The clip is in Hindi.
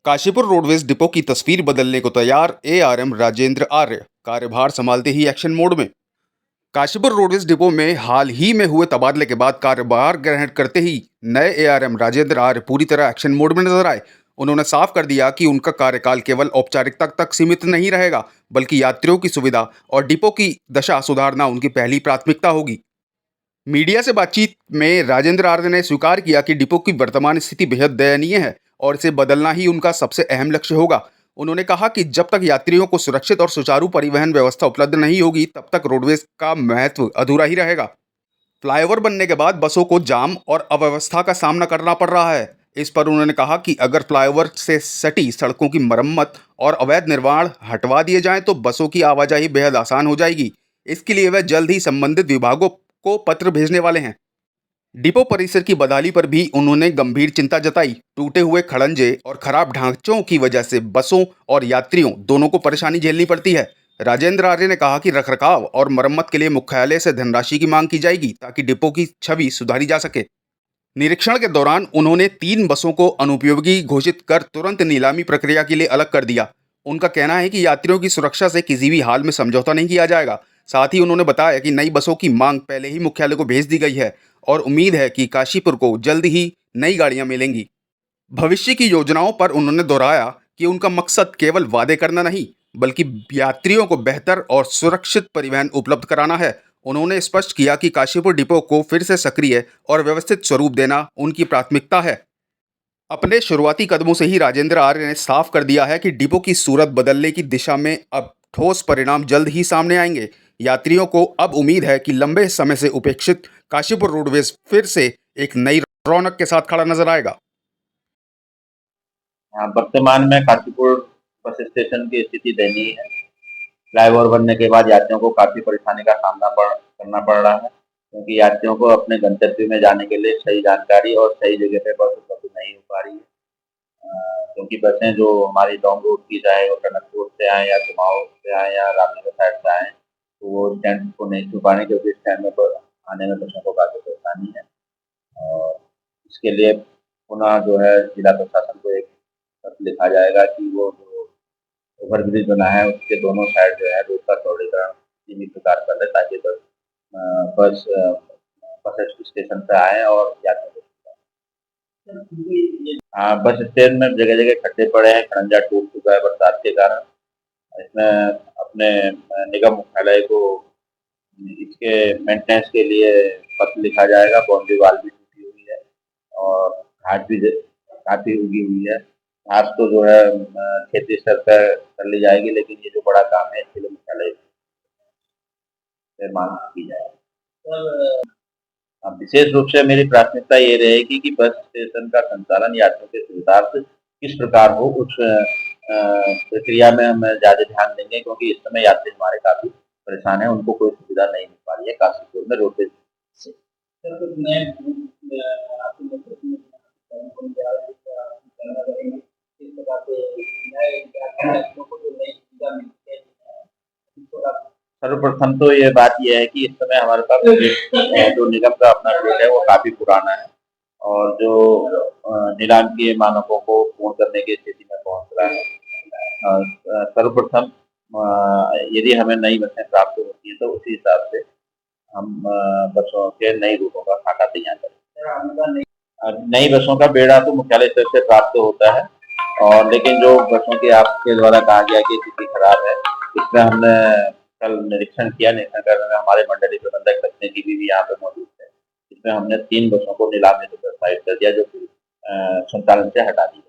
काशीपुर रोडवेज डिपो की तस्वीर बदलने को तैयार एआरएम राजेंद्र आर्य। कार्यभार संभालते ही एक्शन मोड में। काशीपुर रोडवेज डिपो में हाल ही में हुए तबादले के बाद कार्यभार ग्रहण करते ही नए एआरएम राजेंद्र आर्य पूरी तरह एक्शन मोड में नजर आए। उन्होंने साफ कर दिया कि उनका कार्यकाल केवल औपचारिकता तक सीमित नहीं रहेगा, बल्कि यात्रियों की सुविधा और डिपो की दशा सुधारना उनकी पहली प्राथमिकता होगी। मीडिया से बातचीत में राजेंद्र आर्य ने स्वीकार किया कि डिपो की वर्तमान स्थिति बेहद दयनीय है और इसे बदलना ही उनका सबसे अहम लक्ष्य होगा। उन्होंने कहा कि जब तक यात्रियों को सुरक्षित और सुचारू परिवहन व्यवस्था उपलब्ध नहीं होगी, तब तक रोडवेज का महत्व अधूरा ही रहेगा। फ्लाईओवर बनने के बाद बसों को जाम और अव्यवस्था का सामना करना पड़ रहा है। इस पर उन्होंने कहा कि अगर फ्लाईओवर से सटी सड़कों की मरम्मत और अवैध निर्माण हटवा दिए जाएं, तो बसों की आवाजाही बेहद आसान हो जाएगी। इसके लिए वह जल्द ही संबंधित विभागों को पत्र भेजने वाले हैं। डिपो परिसर की बदहाली पर भी उन्होंने गंभीर चिंता जताई। टूटे हुए खड़ंजे और खराब ढांचों की वजह से बसों और यात्रियों दोनों को परेशानी झेलनी पड़ती है। राजेंद्र आर्य ने कहा कि रखरखाव और मरम्मत के लिए मुख्यालय से धनराशि की मांग की जाएगी, ताकि डिपो की छवि सुधारी जा सके। निरीक्षण के दौरान उन्होंने 3 बसों को अनुपयोगी घोषित कर तुरंत नीलामी प्रक्रिया के लिए अलग कर दिया। उनका कहना है कि यात्रियों की सुरक्षा से किसी भी हाल में समझौता नहीं किया जाएगा। साथ ही उन्होंने बताया कि नई बसों की मांग पहले ही मुख्यालय को भेज दी गई है और उम्मीद है कि काशीपुर को जल्द ही नई गाड़ियां मिलेंगी। भविष्य की योजनाओं पर उन्होंने दोहराया कि उनका मकसद केवल वादे करना नहीं, बल्कि यात्रियों को बेहतर और सुरक्षित परिवहन उपलब्ध कराना है। उन्होंने स्पष्ट किया कि काशीपुर डिपो को फिर से सक्रिय और व्यवस्थित स्वरूप देना उनकी प्राथमिकता है। अपने शुरुआती कदमों से ही राजेंद्र आर्य ने साफ कर दिया है कि डिपो की सूरत बदलने की दिशा में अब ठोस परिणाम जल्द ही सामने आएंगे। यात्रियों को अब उम्मीद है कि लंबे समय से उपेक्षित काशीपुर रोडवेज फिर से एक नई रौनक के साथ खड़ा नजर आएगा। हाँ, वर्तमान में काशीपुर बस स्टेशन की स्थिति दयनीय है। फ्लाईओवर बनने के बाद यात्रियों को काफ़ी परेशानी का सामना करना पड़ रहा है, क्योंकि यात्रियों को अपने गंतव्य में जाने के लिए सही जानकारी और सही जगह पे बस उपलब्ध नहीं हो पा रही है। क्योंकि बसें जो हमारी लॉन्ग रूट की, चाहे वो टनकपुर से आएँ या कुमाऊँ से आएँ या रामनगर साइड से आएँ, तो वो स्टैंड को नहीं छू पा रहे, क्योंकि स्टैंड में आने में बसों को काफ़ी परेशानी है। और इसके लिए पुनः जो है जिला प्रशासन को एक पत्र लिखा जाएगा कि वो जो ओवरब्रिज बना है उसके दोनों साइड जो है रोड का चौड़ीकरण सीमित प्रकार कर दे, ताकि बस बस स्टेशन पे आए और यात्रियों को हाँ, बस स्टैंड में जगह-जगह खड्डे पड़े हैं, खड़ंजा टूट चुका है बरसात के कारण। इसमें अपने निगम मुख्यालय को इसके मेंटेनेंस के लिए पत्र लिखा जाएगा। बाउंड्री वॉल भी टूटी हुई है और घास भी काफ़ी उगी हुई है। घास तो जो है क्षेत्रीय स्तर पर कर ली जाएगी, लेकिन ये जो बड़ा काम है इसके लिए मुख्यालय से मांग की जाए। अब विशेष रूप से मेरी प्राथमिकता ये रहेगी कि बस स्टेशन का संचालन यात्रियों के सुविधार्थ किस प्रकार हो, उस प्रक्रिया में हम ज़्यादा ध्यान देंगे, क्योंकि इस समय यात्री हमारे काफ़ी परेशान हैं, उनको कोई सुविधा नहीं मिल पा रही है काशीपुर में रोडवेज से। सर, कुछ नए किस प्रकार से नए यात्रियों को जो नई सुविधा मिलती है, सर्वप्रथम तो ये बात ये है कि इस समय हमारे पास जो निगम का अपना रेट है वो काफ़ी पुराना है और जो नीलामी के मानकों को पूर्ण करने की स्थिति में पहुंच रहा है। सर्वप्रथम यदि हमें नई बसें प्राप्त होती हैं, तो उसी हिसाब से हम बसों के नए रूटों का खाका तैयार करें। नई बसों का बेड़ा तो मुख्यालय स्तर से प्राप्त होता है, और लेकिन जो बसों की आपके द्वारा कहा गया कि स्थिति खराब है, इसमें हमने कल निरीक्षण किया। निरीक्षण करने में हमारे मंडलीय प्रबंधक तकनीकी भी यहाँ पे मौजूद थे। इसमें हमने 3 बसों को नीलामी से प्रस्तावित कर दिया, जो संचालन से हटा दी।